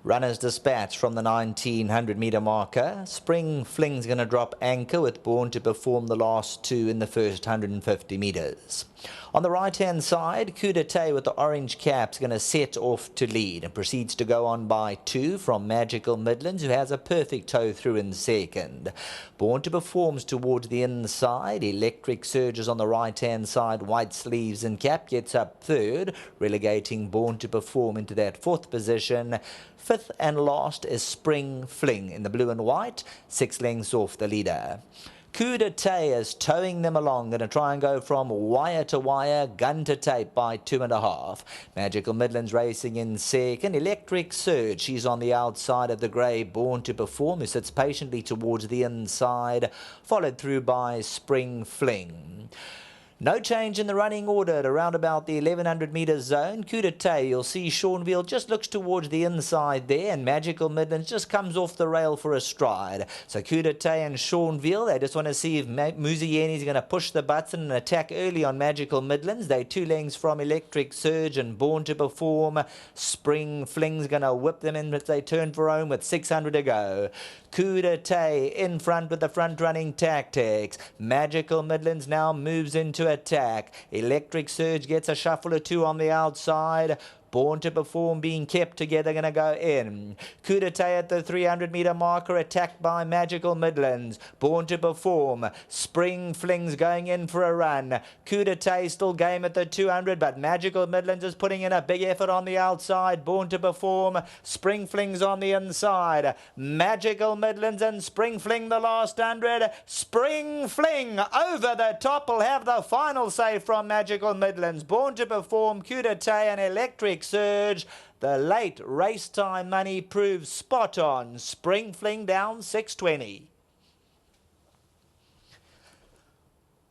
Runners dispatched from the 1900-metre marker. Spring Fling's going to drop anchor with Born to Perform the last two in the first 150 metres. On the right-hand side, Coup d'Etat with the orange cap's going to set off to lead and proceeds to go on by 2 from Magical Midlands, who has a perfect toe through in second. Born to Perform's towards the inside. Electric Surges on the right-hand side. White Sleeves and Cap gets up third, relegating Born to Perform into that fourth position. Fifth and last is Spring Fling in the blue and white, 6 lengths off the leader. Coup d'Etat is towing them along, going to try and go from wire to wire, gun to tape by 2.5. Magical Midlands racing in second. Electric Surge, she's on the outside of the grey Born to Perform, who sits patiently towards the inside, followed through by Spring Fling. No change in the running order at around about the 1100 metre zone. Coup d'Etat, you'll see Seanville just looks towards the inside there, and Magical Midlands just comes off the rail for a stride. So Coup d'Etat and Seanville, they just want to see if Muzieni's going to push the button and attack early on Magical Midlands. They're 2 lengths from Electric Surge and Born to Perform. Spring Fling's going to whip them in as they turn for home with 600 to go. Coup d'Etat in front with the front-running tactics. Magical Midlands now moves into attack. Electric Surge gets a shuffle or 2 on the outside. Born to Perform being kept together, going to go in. Coup d'Etat at the 300 metre marker, attacked by Magical Midlands. Born to Perform. Spring Fling's going in for a run. Coup d'Etat still game at the 200, but Magical Midlands is putting in a big effort on the outside. Born to Perform. Spring Fling's on the inside. Magical Midlands and Spring Fling the last 100. Spring Fling over the top will have the final say from Magical Midlands. Born to Perform, Coup d'Etat and Electric Surge. The late race time money proves spot on. Spring Fling down 620.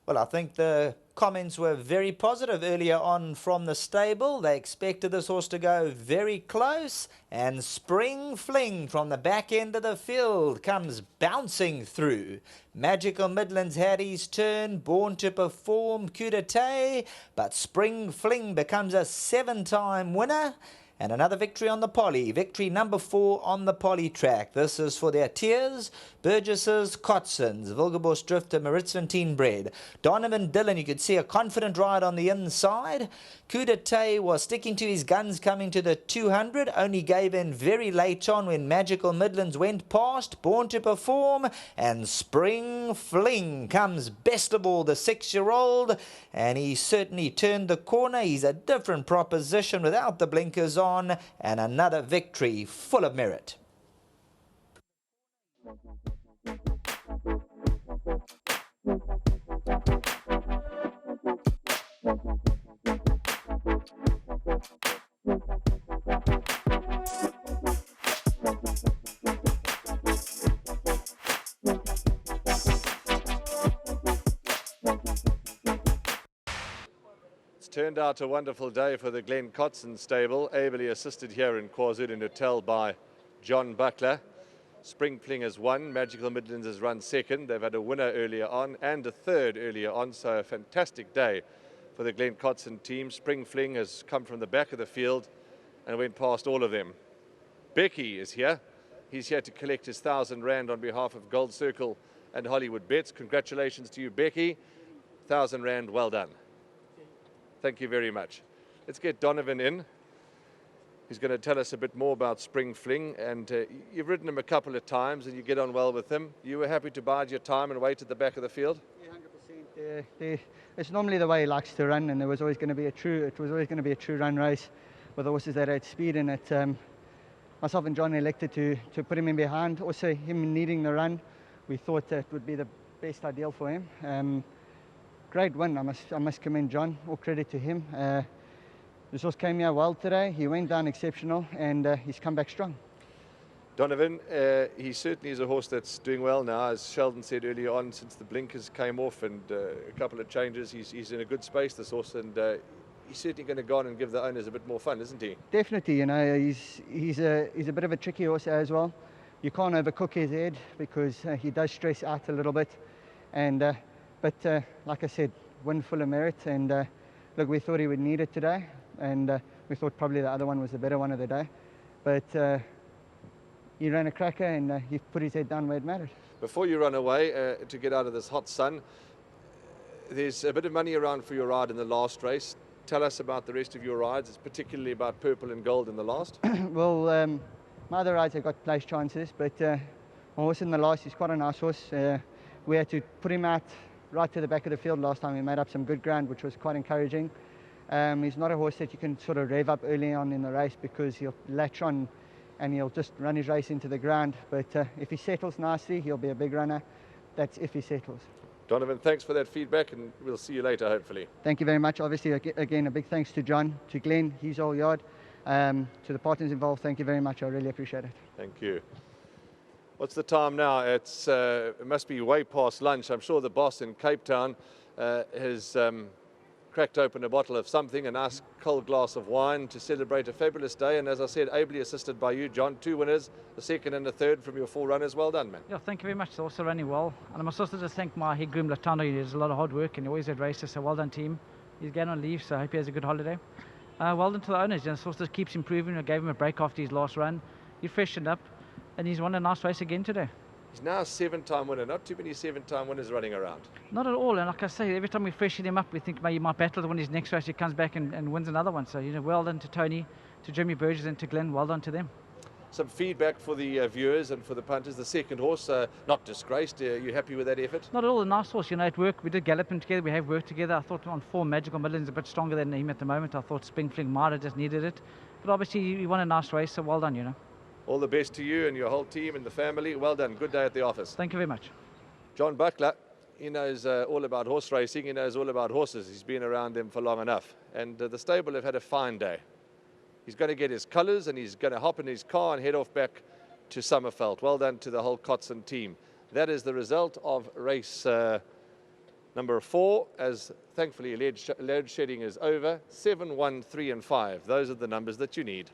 Well, I think the comments were very positive earlier on from the stable. They expected this horse to go very close, and Spring Fling from the back end of the field comes bouncing through. Magical Midlands had his turn, Born to Perform, Coup d'Etat, but Spring Fling becomes a 7-time winner. And another victory on the poly. Victory number 4 on the poly track. This is for their Tiers, Burgesses, Kotzens, Wilgeborst Drifter, Maritzfontein bred. Donovan Dillon, you could see a confident ride on the inside. Coup d'Etat was sticking to his guns coming to the 200. Only gave in very late on when Magical Midlands went past. Born to Perform. And Spring Fling comes best of all, the 6-year-old. And he certainly turned the corner. He's a different proposition without the blinkers on. And another victory full of merit. Turned out a wonderful day for the Glen Kotzen stable, ably assisted here in KwaZulu-Natal by John Butler. Spring Fling has won, Magical Midlands has run second. They've had a winner earlier on and a third earlier on, so a fantastic day for the Glen Kotzen team. Spring Fling has come from the back of the field and went past all of them. Becky is here. He's here to collect his R1,000 on behalf of Gold Circle and Hollywoodbets. Congratulations to you, Becky. R1,000, well done. Thank you very much. Let's get Donovan in. He's going to tell us a bit more about Spring Fling, and you've ridden him a couple of times and you get on well with him. You were happy to bide your time and wait at the back of the field? Yeah, 100%. It's normally the way he likes to run, and it was always going to be a true run race with the horses that had speed in it. Myself and John elected to put him in behind. Also, him needing the run, we thought that would be the best ideal for him. Great win, I must commend John, all credit to him. This horse came here well today, he went down exceptional, and he's come back strong. Donovan, he certainly is a horse that's doing well now, as Sheldon said earlier on, since the blinkers came off and a couple of changes, he's in a good space, this horse, and he's certainly going to go on and give the owners a bit more fun, isn't he? Definitely, you know, he's a bit of a tricky horse as well. You can't overcook his head because he does stress out a little bit, and but like I said, win full of merit, and look, we thought he would need it today, and we thought probably the other one was the better one of the day, but he ran a cracker and he put his head down where it mattered. Before you run away to get out of this hot sun, there's a bit of money around for your ride in the last race. Tell us about the rest of your rides. It's particularly about purple and gold in the last. Well, my other rides have got place chances, but my horse in the last is quite a nice horse. We had to put him out right to the back of the field last time. He made up some good ground, which was quite encouraging. He's not a horse that you can sort of rev up early on in the race because he'll latch on and he'll just run his race into the ground. But if he settles nicely, he'll be a big runner. That's if he settles. Donovan, thanks for that feedback, and we'll see you later, hopefully. Thank you very much. Obviously, again, a big thanks to John, to Glenn, his whole yard, to the partners involved. Thank you very much. I really appreciate it. Thank you. What's the time now? It must be way past lunch. I'm sure the boss in Cape Town has cracked open a bottle of something, a nice cold glass of wine to celebrate a fabulous day. And as I said, ably assisted by you, John. 2 winners, the second and the third from your 4 runners. Well done, man. Yeah, thank you very much. It's also running well. And I must also just thank my head groom, Latano. He does a lot of hard work and he always had races, so well done, team. He's going on leave, so I hope he has a good holiday. Well done to the owners. And also keeps improving. I gave him a break after his last run. He freshened up and he's won a nice race again today. He's now a 7-time winner. Not too many 7-time winners running around. Not at all. And like I say, every time we freshen him up, we think maybe he might battle to win his next race. He comes back and wins another one. So, well done to Tony, to Jimmy Burgess and to Glenn. Well done to them. Some feedback for the viewers and for the punters. The second horse, not disgraced. Are you happy with that effort? Not at all. A nice horse. At work, we did gallop him together. We have worked together. I thought on 4 Magical Millions a bit stronger than him at the moment. I thought FLING might have just needed it. But obviously, he won a nice race, so well done, All the best to you and your whole team and the family. Well done. Good day at the office. Thank you very much. John Buckler, he knows all about horse racing. He knows all about horses. He's been around them for long enough. And the stable have had a fine day. He's going to get his colours and he's going to hop in his car and head off back to Summerveld. Well done to the whole Kotzen team. That is the result of race number 4, as thankfully load shedding is over. 7, 1, 3 and 5. Those are the numbers that you need.